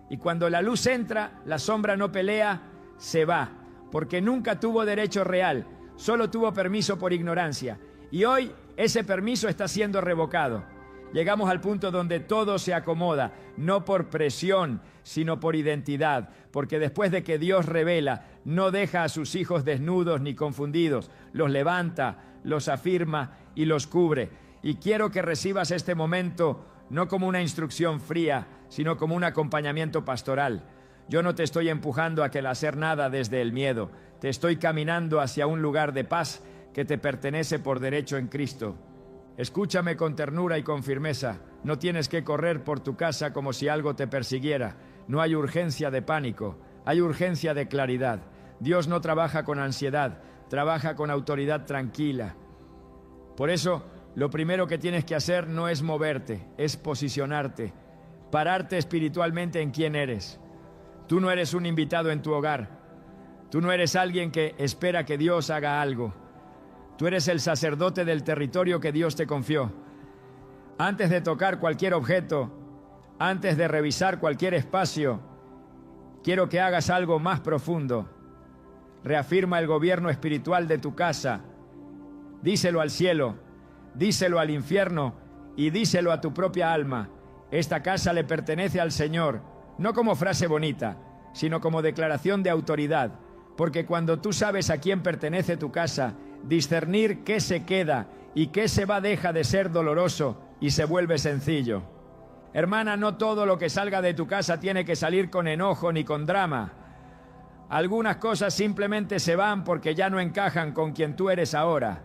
Y cuando la luz entra, la sombra no pelea, se va, porque nunca tuvo derecho real, solo tuvo permiso por ignorancia. Y hoy ese permiso está siendo revocado. Llegamos al punto donde todo se acomoda, no por presión, sino por identidad, porque después de que Dios revela, no deja a sus hijos desnudos ni confundidos, los levanta, los afirma y los cubre. Y quiero que recibas este momento no como una instrucción fría, sino como un acompañamiento pastoral. Yo no te estoy empujando a que el hacer nada desde el miedo. Te estoy caminando hacia un lugar de paz que te pertenece por derecho en Cristo. Escúchame con ternura y con firmeza. No tienes que correr por tu casa como si algo te persiguiera. No hay urgencia de pánico, hay urgencia de claridad. Dios no trabaja con ansiedad, trabaja con autoridad tranquila. Por eso, lo primero que tienes que hacer no es moverte, es posicionarte. Pararte espiritualmente en quién eres. Tú no eres un invitado en tu hogar. Tú no eres alguien que espera que Dios haga algo. Tú eres el sacerdote del territorio que Dios te confió. Antes de tocar cualquier objeto, antes de revisar cualquier espacio, quiero que hagas algo más profundo. reafirma el gobierno espiritual de tu casa. Díselo al cielo, díselo al infierno y díselo a tu propia alma. Esta casa le pertenece al Señor, no como frase bonita, sino como declaración de autoridad, porque cuando tú sabes a quién pertenece tu casa, discernir qué se queda y qué se va deja de ser doloroso y se vuelve sencillo. Hermana, no todo lo que salga de tu casa tiene que salir con enojo ni con drama. Algunas cosas simplemente se van porque ya no encajan con quien tú eres ahora.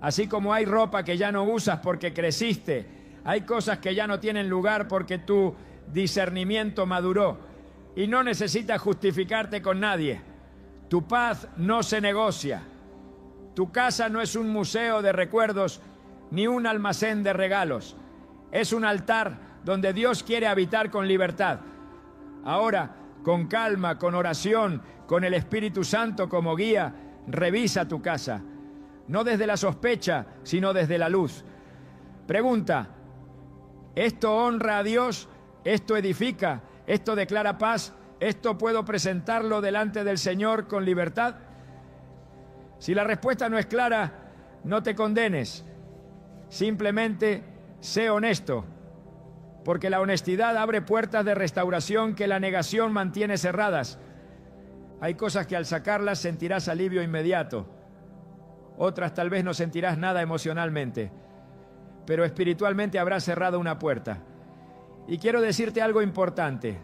Así como hay ropa que ya no usas porque creciste, hay cosas que ya no tienen lugar porque tu discernimiento maduró. Y no necesitas justificarte con nadie. Tu paz no se negocia. Tu casa no es un museo de recuerdos ni un almacén de regalos. Es un altar donde Dios quiere habitar con libertad. Ahora, con calma, con oración, con el Espíritu Santo como guía, revisa tu casa. No desde la sospecha, sino desde la luz. Pregunta: ¿esto honra a Dios? ¿Esto edifica? ¿Esto declara paz? ¿Esto puedo presentarlo delante del Señor con libertad? Si la respuesta no es clara, no te condenes. Simplemente sé honesto, porque la honestidad abre puertas de restauración que la negación mantiene cerradas. Hay cosas que al sacarlas sentirás alivio inmediato. Otras tal vez no sentirás nada emocionalmente, pero espiritualmente habrás cerrado una puerta. Y quiero decirte algo importante.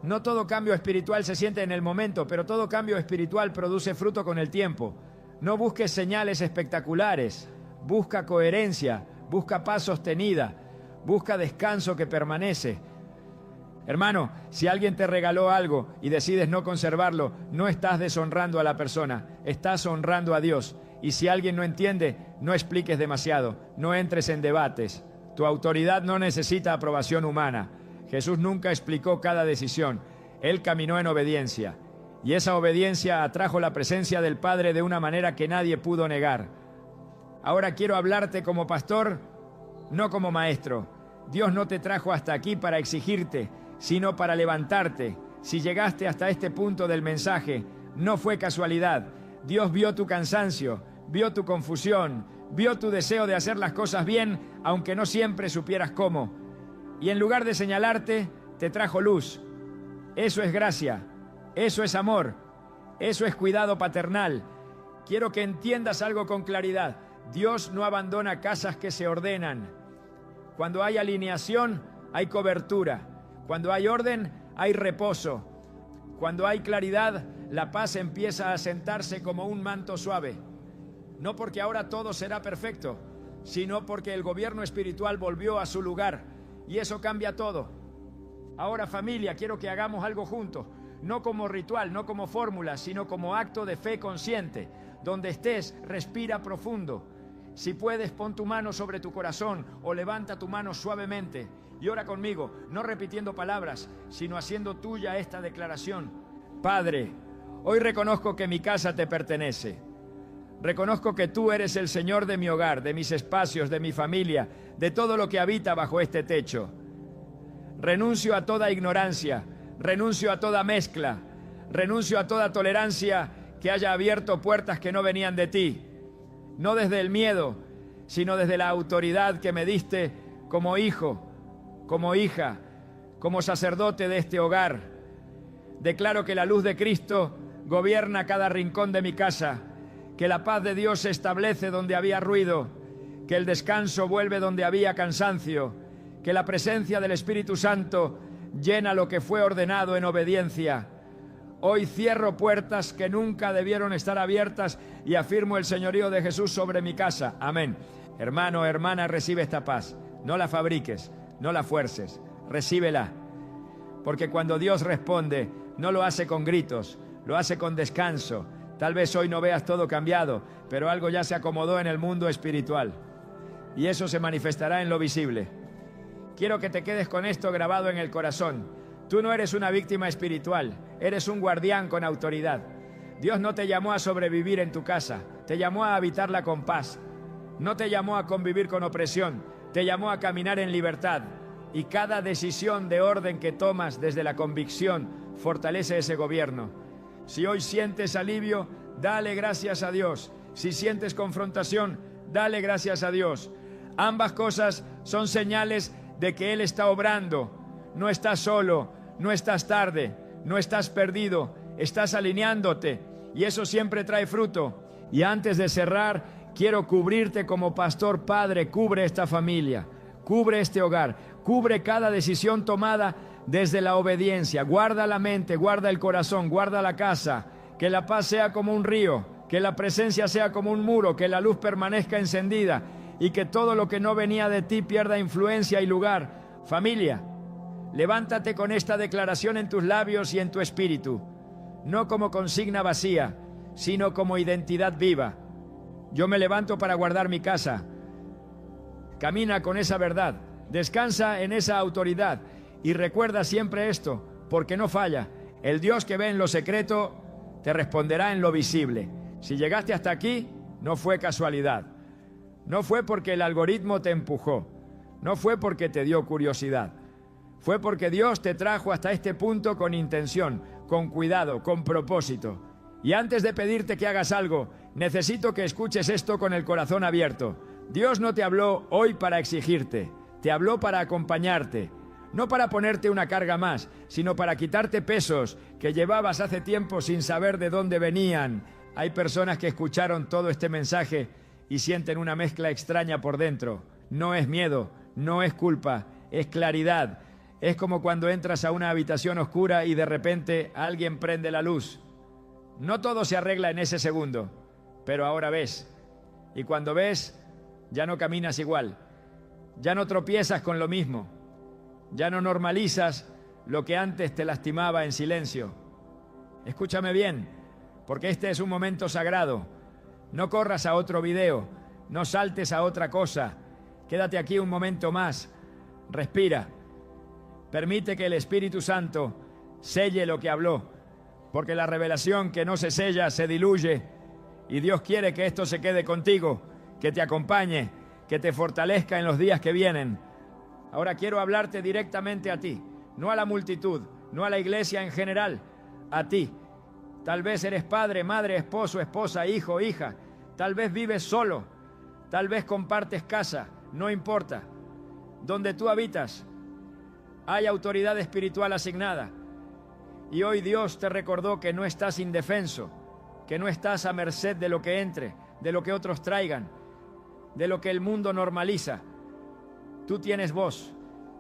No todo cambio espiritual se siente en el momento, pero todo cambio espiritual produce fruto con el tiempo. No busques señales espectaculares, busca coherencia, busca paz sostenida, busca descanso que permanece. Hermano, si alguien te regaló algo y decides no conservarlo, no estás deshonrando a la persona, estás honrando a Dios. Y si alguien no entiende, no expliques demasiado, no entres en debates. Tu autoridad no necesita aprobación humana. Jesús nunca explicó cada decisión, Él caminó en obediencia. Y esa obediencia atrajo la presencia del Padre de una manera que nadie pudo negar. Ahora quiero hablarte como pastor, no como maestro. Dios no te trajo hasta aquí para exigirte, sino para levantarte. Si llegaste hasta este punto del mensaje, no fue casualidad. Dios vio tu cansancio, vio tu confusión, vio tu deseo de hacer las cosas bien, aunque no siempre supieras cómo. Y en lugar de señalarte, te trajo luz. Eso es gracia, eso es amor, eso es cuidado paternal. Quiero que entiendas algo con claridad. Dios no abandona casas que se ordenan. Cuando hay alineación, hay cobertura. Cuando hay orden, hay reposo. Cuando hay claridad, la paz empieza a sentarse como un manto suave. No porque ahora todo será perfecto, sino porque el gobierno espiritual volvió a su lugar. Y eso cambia todo. Ahora, familia, quiero que hagamos algo juntos. No como ritual, no como fórmula, sino como acto de fe consciente. Donde estés, respira profundo. Si puedes, pon tu mano sobre tu corazón o levanta tu mano suavemente y ora conmigo, no repitiendo palabras, sino haciendo tuya esta declaración. Padre, hoy reconozco que mi casa te pertenece. Reconozco que tú eres el Señor de mi hogar, de mis espacios, de mi familia, de todo lo que habita bajo este techo. Renuncio a toda ignorancia, renuncio a toda mezcla, renuncio a toda tolerancia que haya abierto puertas que no venían de ti. No desde el miedo, sino desde la autoridad que me diste como hijo, como hija, como sacerdote de este hogar. Declaro que la luz de Cristo gobierna cada rincón de mi casa, que la paz de Dios se establece donde había ruido, que el descanso vuelve donde había cansancio, que la presencia del Espíritu Santo llena lo que fue ordenado en obediencia. Hoy cierro puertas que nunca debieron estar abiertas y afirmo el señorío de Jesús sobre mi casa. Amén. Hermano, hermana, recibe esta paz. No la fabriques, no la fuerces, recíbela. Porque cuando Dios responde, no lo hace con gritos, lo hace con descanso. Tal vez hoy no veas todo cambiado, pero algo ya se acomodó en el mundo espiritual. Y eso se manifestará en lo visible. Quiero que te quedes con esto grabado en el corazón. Tú no eres una víctima espiritual, eres un guardián con autoridad. Dios no te llamó a sobrevivir en tu casa, te llamó a habitarla con paz. No te llamó a convivir con opresión, te llamó a caminar en libertad. Y cada decisión de orden que tomas desde la convicción fortalece ese gobierno. Si hoy sientes alivio, dale gracias a Dios. Si sientes confrontación, dale gracias a Dios. Ambas cosas son señales de que Él está obrando. No estás solo, no estás tarde, no estás perdido, estás alineándote y eso siempre trae fruto. Y antes de cerrar, quiero cubrirte como pastor padre. Cubre esta familia, cubre este hogar, cubre cada decisión tomada desde la obediencia. Guarda la mente, guarda el corazón, guarda la casa. Que la paz sea como un río, que la presencia sea como un muro, que la luz permanezca encendida y que todo lo que no venía de ti pierda influencia y lugar. Familia, levántate con esta declaración en tus labios y en tu espíritu, no como consigna vacía, sino como identidad viva. Yo me levanto para guardar mi casa. Camina con esa verdad, descansa en esa autoridad y recuerda siempre esto, porque no falla. El Dios que ve en lo secreto te responderá en lo visible. Si llegaste hasta aquí, no fue casualidad. No fue porque el algoritmo te empujó. No fue porque te dio curiosidad. Fue porque Dios te trajo hasta este punto con intención, con cuidado, con propósito. Y antes de pedirte que hagas algo, necesito que escuches esto con el corazón abierto. Dios no te habló hoy para exigirte, te habló para acompañarte. No para ponerte una carga más, sino para quitarte pesos que llevabas hace tiempo sin saber de dónde venían. Hay personas que escucharon todo este mensaje y sienten una mezcla extraña por dentro. No es miedo, no es culpa, es claridad. Es como cuando entras a una habitación oscura y de repente alguien prende la luz. No todo se arregla en ese segundo, pero ahora ves. Y cuando ves, ya no caminas igual. Ya no tropiezas con lo mismo. Ya no normalizas lo que antes te lastimaba en silencio. Escúchame bien, porque este es un momento sagrado. No corras a otro video, no saltes a otra cosa. Quédate aquí un momento más. Respira. Permite que el Espíritu Santo selle lo que habló, porque la revelación que no se sella se diluye y Dios quiere que esto se quede contigo, que te acompañe, que te fortalezca en los días que vienen. Ahora quiero hablarte directamente a ti, no a la multitud, no a la iglesia en general, a ti. Tal vez eres padre, madre, esposo, esposa, hijo, hija. Tal vez vives solo, tal vez compartes casa, no importa. Donde tú habitas, hay autoridad espiritual asignada. Y hoy Dios te recordó que no estás indefenso, que no estás a merced de lo que entre, de lo que otros traigan, de lo que el mundo normaliza. Tú tienes voz,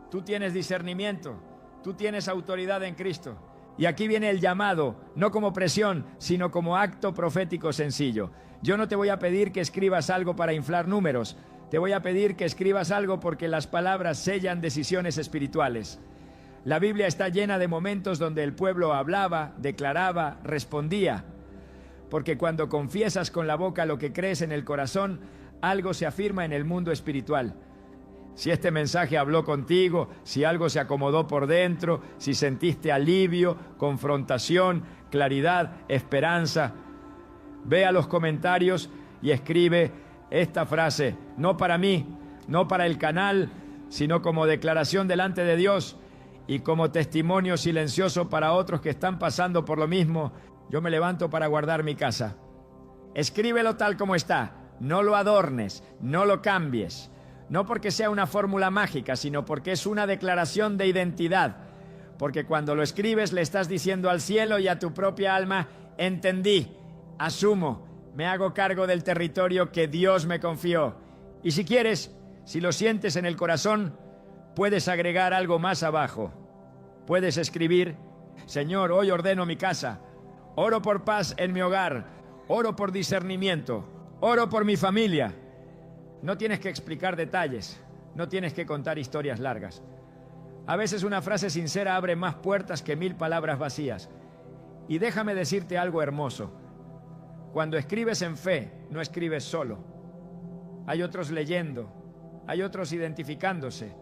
tú tienes discernimiento, tú tienes autoridad en Cristo. Y aquí viene el llamado, no como presión, sino como acto profético sencillo. Yo no te voy a pedir que escribas algo para inflar números, te voy a pedir que escribas algo porque las palabras sellan decisiones espirituales. La Biblia está llena de momentos donde el pueblo hablaba, declaraba, respondía. Porque cuando confiesas con la boca lo que crees en el corazón, algo se afirma en el mundo espiritual. Si este mensaje habló contigo, si algo se acomodó por dentro, si sentiste alivio, confrontación, claridad, esperanza, ve a los comentarios y escribe esta frase, no para mí, no para el canal, sino como declaración delante de Dios y como testimonio silencioso para otros que están pasando por lo mismo. Yo me levanto para guardar mi casa. Escríbelo tal como está, no lo adornes, no lo cambies. No porque sea una fórmula mágica, sino porque es una declaración de identidad. Porque cuando lo escribes le estás diciendo al cielo y a tu propia alma, entendí, asumo, me hago cargo del territorio que Dios me confió. Y si quieres, si lo sientes en el corazón, puedes agregar algo más abajo. Puedes escribir, Señor, hoy ordeno mi casa, oro por paz en mi hogar, oro por discernimiento, oro por mi familia. No tienes que explicar detalles, no tienes que contar historias largas. A veces una frase sincera abre más puertas que 1000 palabras vacías. Y déjame decirte algo hermoso. Cuando escribes en fe, no escribes solo. Hay otros leyendo, hay otros identificándose,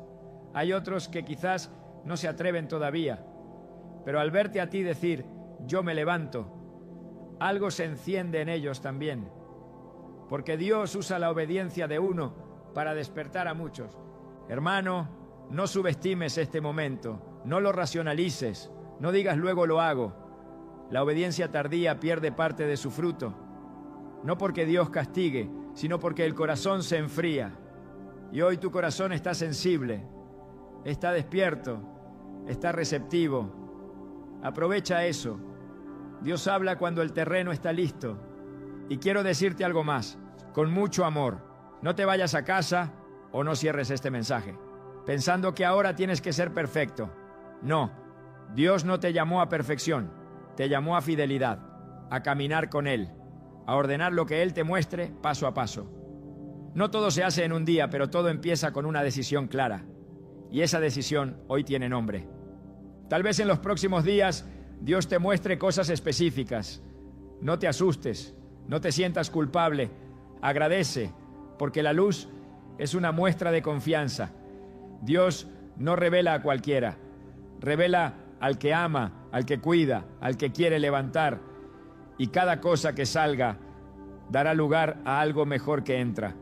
hay otros que quizás no se atreven todavía. Pero al verte a ti decir, yo me levanto, algo se enciende en ellos también. Porque Dios usa la obediencia de uno para despertar a muchos. Hermano, no subestimes este momento, no lo racionalices, no digas luego lo hago. La obediencia tardía pierde parte de su fruto. No porque Dios castigue, sino porque el corazón se enfría. Y hoy tu corazón está sensible, está despierto, está receptivo. Aprovecha eso. Dios habla cuando el terreno está listo. Y quiero decirte algo más, con mucho amor. No te vayas a casa o no cierres este mensaje, pensando que ahora tienes que ser perfecto. No, Dios no te llamó a perfección, te llamó a fidelidad, a caminar con Él, a ordenar lo que Él te muestre paso a paso. No todo se hace en un día, pero todo empieza con una decisión clara. Y esa decisión hoy tiene nombre. Tal vez en los próximos días Dios te muestre cosas específicas. No te asustes, no te sientas culpable. Agradece, porque la luz es una muestra de confianza. Dios no revela a cualquiera. Revela al que ama, al que cuida, al que quiere levantar. Y cada cosa que salga dará lugar a algo mejor que entra.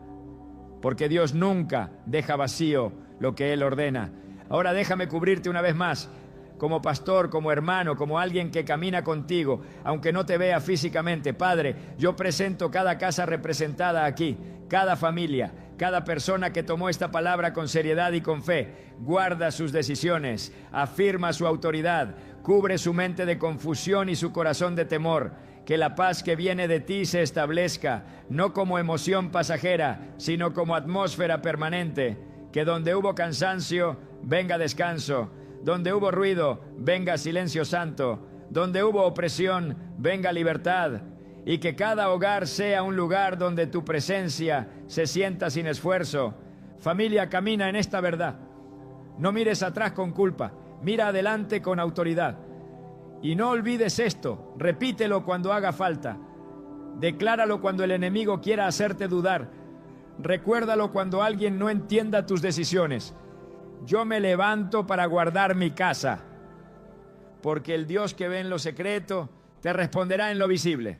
Porque Dios nunca deja vacío lo que Él ordena. Ahora déjame cubrirte una vez más, como pastor, como hermano, como alguien que camina contigo, aunque no te vea físicamente. Padre, yo presento cada casa representada aquí, cada familia, cada persona que tomó esta palabra con seriedad y con fe. Guarda sus decisiones, afirma su autoridad, cubre su mente de confusión y su corazón de temor. Que la paz que viene de ti se establezca, no como emoción pasajera, sino como atmósfera permanente. Que donde hubo cansancio, venga descanso. Donde hubo ruido, venga silencio santo. Donde hubo opresión, venga libertad. Y que cada hogar sea un lugar donde tu presencia se sienta sin esfuerzo. Familia, camina en esta verdad. No mires atrás con culpa, mira adelante con autoridad. Y no olvides esto, repítelo cuando haga falta. Decláralo cuando el enemigo quiera hacerte dudar. Recuérdalo cuando alguien no entienda tus decisiones. Yo me levanto para guardar mi casa, porque el Dios que ve en lo secreto te responderá en lo visible.